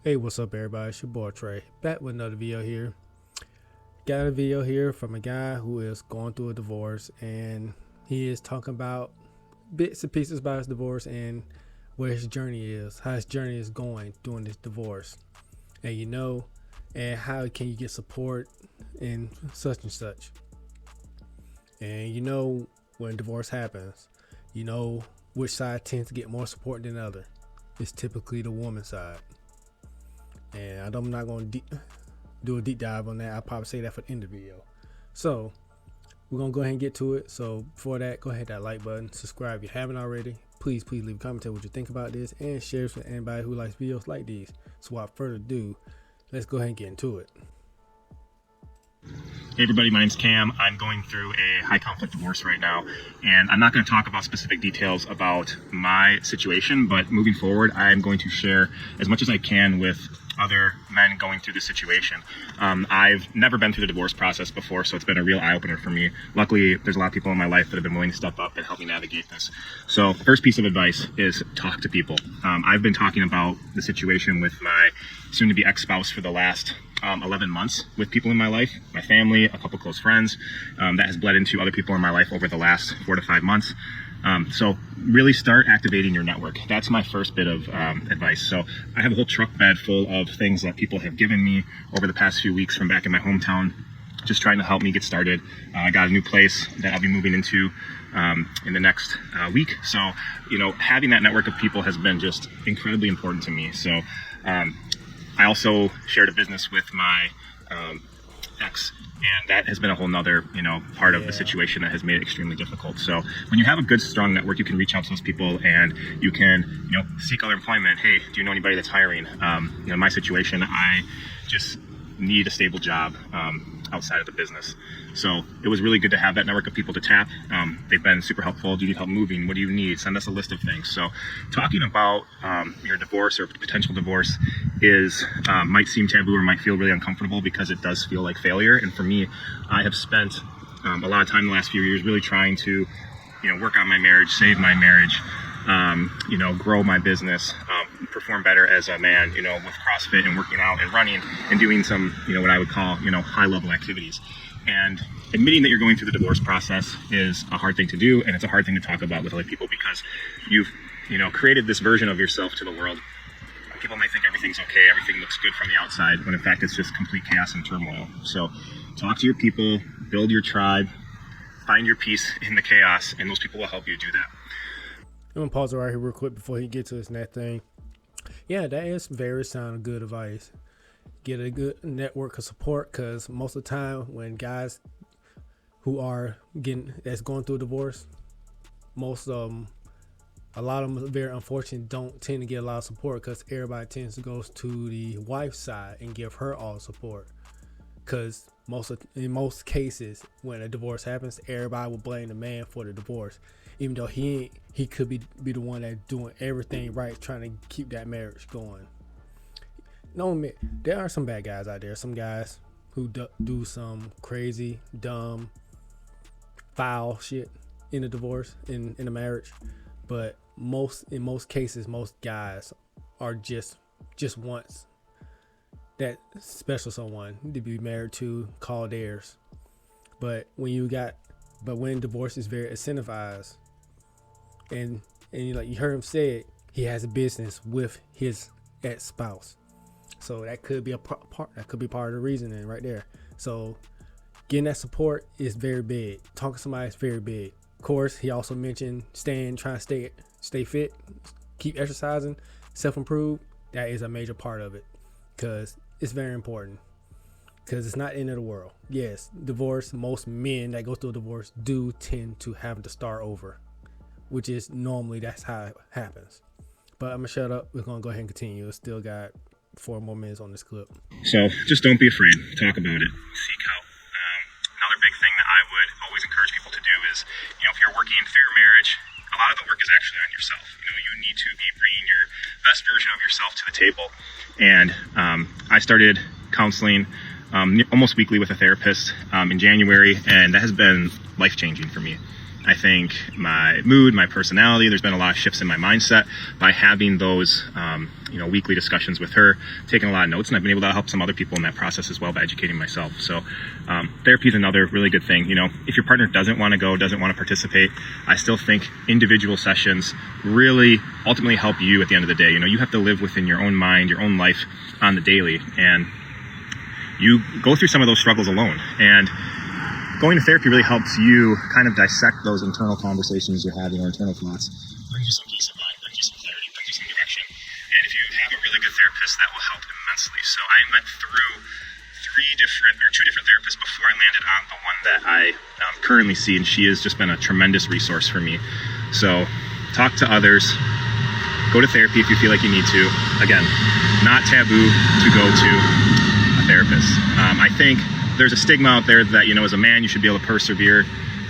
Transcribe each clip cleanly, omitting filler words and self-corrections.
Hey, what's up everybody? It's your boy Trey, back with another video here. Got a video here from a guy who is going through a divorce, and he is talking about bits and pieces about his divorce and where his journey is, how his journey is going during this divorce. And how can you get support and such and such. And when divorce happens, which side tends to get more support than the other. It's typically the woman's side. And I'm not going to do a deep dive on that. I'll probably say that for the end of the video. So we're going to go ahead and get to it. So before that, go ahead, hit that like button, subscribe if you haven't already. Please leave a comment, tell what you think about this, and share it with anybody who likes videos like these. So without further ado, let's go ahead and get into it. Hey everybody, my name's Cam. I'm going through a high conflict divorce right now, and I'm not going to talk about specific details about my situation, but moving forward, I'm going to share as much as I can with other men going through this situation. I've never been through the divorce process before, so it's been a real eye-opener for me. Luckily, there's a lot of people in my life that have been willing to step up and help me navigate this. So first piece of advice is talk to people. I've been talking about the situation with my soon-to-be ex-spouse for the last 11 months with people in my life, my family, a couple close friends. That has bled into other people in my life over the last 4 to 5 months. So really start activating your network. That's my first bit of advice. So I have a whole truck bed full of things that people have given me over the past few weeks from back in my hometown, just trying to help me get started. I got a new place that I'll be moving into in the next week. So, having that network of people has been just incredibly important to me. So I also shared a business with my ex, and that has been a whole nother, part of the situation that has made it extremely difficult. So when you have a good, strong network, you can reach out to those people and you can, seek other employment. Hey, do you know anybody that's hiring? In my situation, I just need a stable job outside of the business. So it was really good to have that network of people to tap. They've been super helpful. Do you need help moving? What do you need? Send us a list of things. So talking about your divorce or potential divorce might seem taboo or might feel really uncomfortable because it does feel like failure. And for me, I have spent a lot of time the last few years really trying to, work on my marriage, save my marriage, grow my business, perform better as a man, with CrossFit and working out and running and doing some, what I would call, high level activities. And admitting that you're going through the divorce process is a hard thing to do, and it's a hard thing to talk about with other people because you've, created this version of yourself to the world. People might think everything's okay, everything looks good from the outside, when in fact it's just complete chaos and turmoil. So talk to your people, build your tribe, find your peace in the chaos, and those people will help you do that. I'm gonna pause it right here real quick before he gets to this next thing. Yeah, that is very sound good advice. Get a good network of support, because most of the time when guys who are that's going through a divorce, a lot of them, very unfortunate, don't tend to get a lot of support because everybody tends to go to the wife's side and give her all the support. Because in most cases, when a divorce happens, everybody will blame the man for the divorce, even though he could be the one that's doing everything right, trying to keep that marriage going. No, there are some bad guys out there. Some guys who do some crazy, dumb, foul shit in a divorce, in a marriage. But in most cases, most guys are just wants that special someone to be married to, call theirs. But when divorce is very incentivized, and you heard him say it, he has a business with his ex-spouse. So that could be part of the reasoning right there. So getting that support is very big. Talking to somebody is very big. Of course, he also mentioned trying to stay fit, keep exercising, self-improve. That is a major part of it, because it's very important, because it's not the end of the world. Yes, divorce, most men that go through a divorce do tend to have to start over, which is normally that's how it happens. But I'm gonna shut up. We're gonna go ahead and continue. We still got 4 more minutes on this clip. So just don't be afraid. Talk about it. Seek help. Another big thing that I would always encourage people to do is, if you're working through your marriage, a lot of the work is actually on yourself. You need to be bringing your best version of yourself to the table. And I started counseling almost weekly with a therapist in January, and that has been life-changing for me. I think my mood, my personality, there's been a lot of shifts in my mindset by having those, weekly discussions with her, taking a lot of notes, and I've been able to help some other people in that process as well by educating myself. So therapy is another really good thing. If your partner doesn't want to go, doesn't want to participate, I still think individual sessions really ultimately help you at the end of the day. You have to live within your own mind, your own life on the daily, and you go through some of those struggles alone. And going to therapy really helps you kind of dissect those internal conversations you're having or internal thoughts, brings you some peace of mind, brings you some clarity, brings you some direction. And if you have a really good therapist, that will help immensely. So I went through two different therapists before I landed on the one that I currently see, and she has just been a tremendous resource for me. So talk to others, go to therapy if you feel like you need to. Again, not taboo to go to a therapist. I think there's a stigma out there that, as a man, you should be able to persevere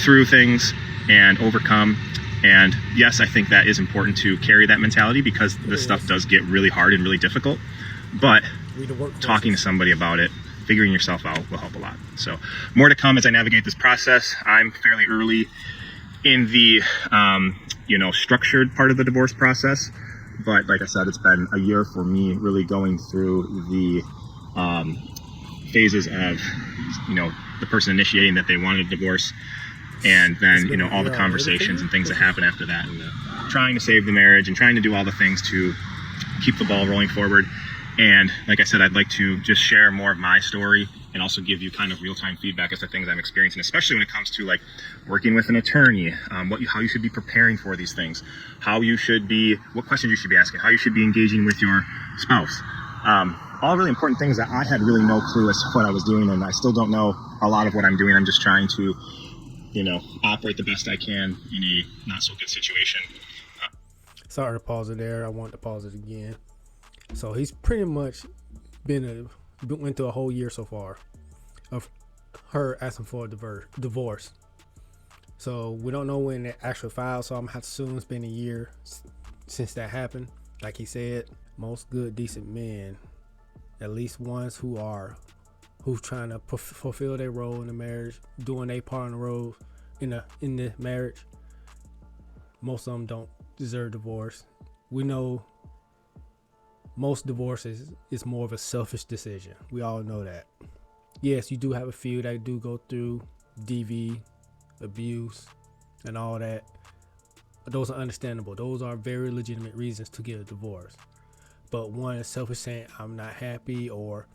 through things and overcome. And yes, I think that is important to carry that mentality, because this stuff does get really hard and really difficult. But talking to somebody about it, figuring yourself out, will help a lot. So more to come as I navigate this process. I'm fairly early in the, structured part of the divorce process. But like I said, it's been a year for me really going through the phases of, the person initiating that they wanted a divorce, and then, all the conversations and things that happen after that, and trying to save the marriage and trying to do all the things to keep the ball rolling forward. And like I said, I'd like to just share more of my story and also give you kind of real-time feedback as to things I'm experiencing, especially when it comes to like working with an attorney, how you should be preparing for these things, what questions you should be asking, how you should be engaging with your spouse. All really important things that I had really no clue as to what I was doing, and I still don't know a lot of what I'm doing. I'm just trying to, operate the best I can in a not so good situation. Sorry to pause it there. I want to pause it again. So he's pretty much went through a whole year so far of her asking for a divorce. So we don't know when the actual file, so I'm gonna have to assume it's been a year since that happened. Like he said, most good, decent men, at least ones who's trying to fulfill their role in the marriage, doing their part in the role in the marriage, most of them don't deserve divorce. We know most divorces is more of a selfish decision. We all know that. Yes, you do have a few that do go through DV, abuse, and all that. Those are understandable. Those are very legitimate reasons to get a divorce. But one is selfish, saying I'm not happy, or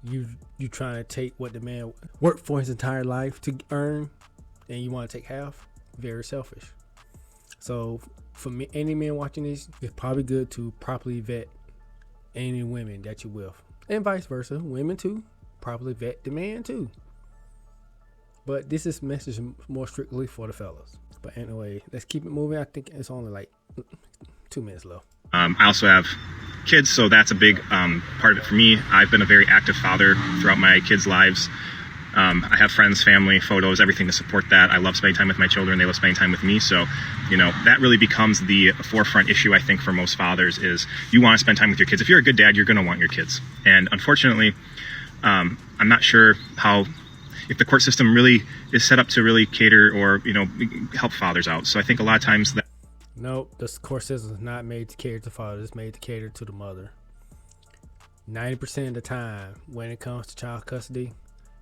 you trying to take what the man worked for his entire life to earn, and you want to take half. Very selfish. So for me, any man watching this, it's probably good to properly vet any women that you're with, and vice versa. Women too, properly vet the man too. But this is message more strictly for the fellas. But anyway, let's keep it moving. I think it's only like 2 minutes left. I also have kids, so that's a big part of it for me. I've been a very active father throughout my kids' lives. I have friends, family, photos, everything to support that. I love spending time with my children. They love spending time with me. So, that really becomes the forefront issue, I think, for most fathers, is you want to spend time with your kids. If you're a good dad, you're going to want your kids. And unfortunately, I'm not sure if the court system really is set up to really cater or, help fathers out. So I think a lot of times that. Nope, the court system is not made to cater to fathers. It's made to cater to the mother. 90% of the time, when it comes to child custody,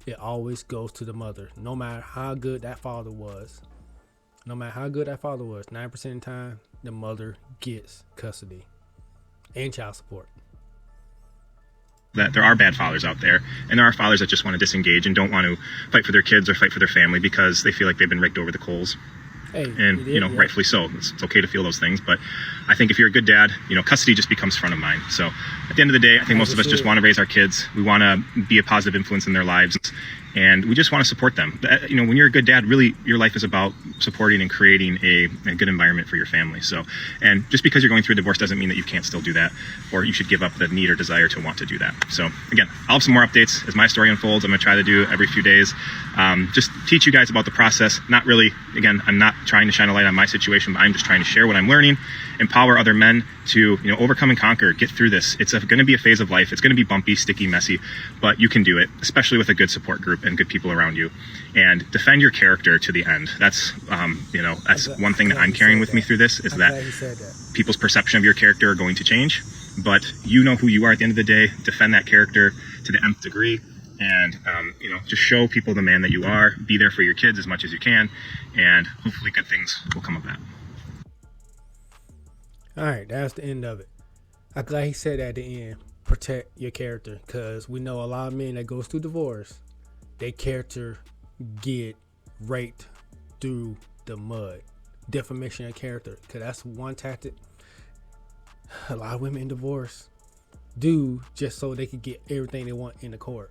it always goes to the mother. No matter how good that father was. 90% of the time, the mother gets custody and child support. That there are bad fathers out there, and there are fathers that just want to disengage and don't want to fight for their kids or fight for their family because they feel like they've been raked over the coals. And rightfully so. It's okay to feel those things, but I think if you're a good dad, custody just becomes front of mind. So at the end of the day, I think most of us just want to raise our kids. We want to be a positive influence in their lives, and we just want to support them. When you're a good dad, really your life is about supporting and creating a good environment for your family. So, and just because you're going through a divorce doesn't mean that you can't still do that, or you should give up the need or desire to want to do that. So again, I'll have some more updates as my story unfolds. I'm going to try to do every few days, just teach you guys about the process. Not really, again, I'm not trying to shine a light on my situation, but I'm just trying to share what I'm learning, empower other men to overcome and conquer, get through this. It's going to be a phase of life. It's going to be bumpy, sticky, messy, but you can do it, especially with a good support group. and good people around you, and defend your character to the end. That's that's one thing that I'm carrying with me through this, is that people's perception of your character are going to change, but you know who you are at the end of the day. Defend that character to the nth degree, and just show people the man that you are. Be there for your kids as much as you can, and hopefully good things will come of that. All right, that's the end of it. I'm glad he said at the end, protect your character, because we know a lot of men that goes through divorce, their character get raked through the mud. Defamation of character, because that's one tactic a lot of women in divorce do, just so they can get everything they want in the court.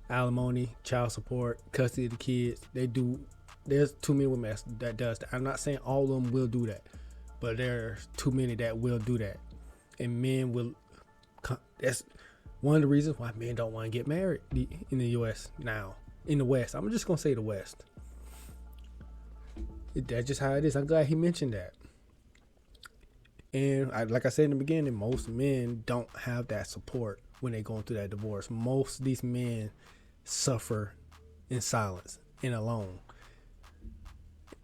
Alimony, child support, custody of the kids. There's too many women that does that. I'm not saying all of them will do that, but there's too many that will do that. And men will, that's one of the reasons why men don't want to get married in the U.S. now. In the West, I'm just going to say the West. That's just how it is. I'm glad he mentioned that. And like I said in the beginning, most men don't have that support when they're going through that divorce. Most of these men suffer in silence and alone.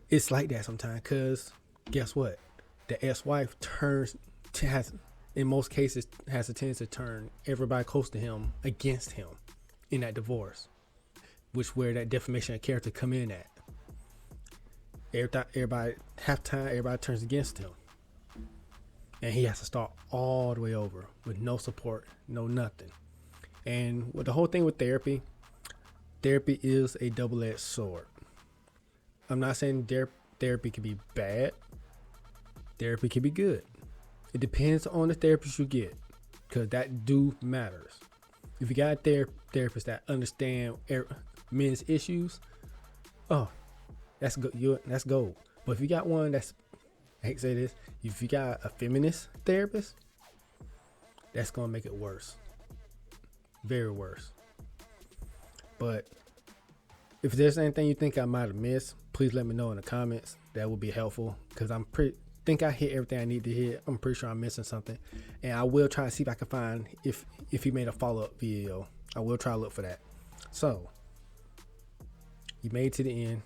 It's like that sometimes, because guess what? The ex-wife in most cases, has a tendency to turn everybody close to him against him in that divorce, which where that defamation of character come in at. Everybody turns against him, and he has to start all the way over with no support, no nothing. And with the whole thing with therapy is a double-edged sword. I'm not saying therapy can be bad. Therapy can be good. It depends on the therapist you get, because that matters. If you got a therapist that understand men's issues, that's good. That's gold. But if you got one I hate to say this, if you got a feminist therapist, that's gonna make it worse, very worse. But if there's anything you think I might have missed, please let me know in the comments. That would be helpful, because I think I hit everything I need to hit. I'm pretty sure I'm missing something, and I will try to see if I can find if he made a follow-up video. I will try to look for that. So you made it to the end.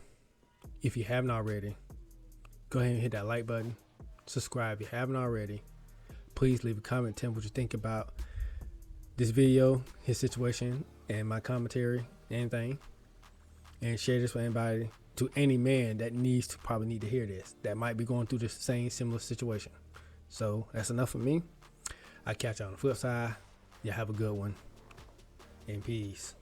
If you haven't already, go ahead and hit that like button. Subscribe if you haven't already. Please leave a comment, tell me what you think about this video, his situation, and my commentary, anything, and share this with anybody, to any man that probably need to hear this, that might be going through the same similar situation. So that's enough for me. I'll catch you on the flip side. Y'all have a good one, and peace.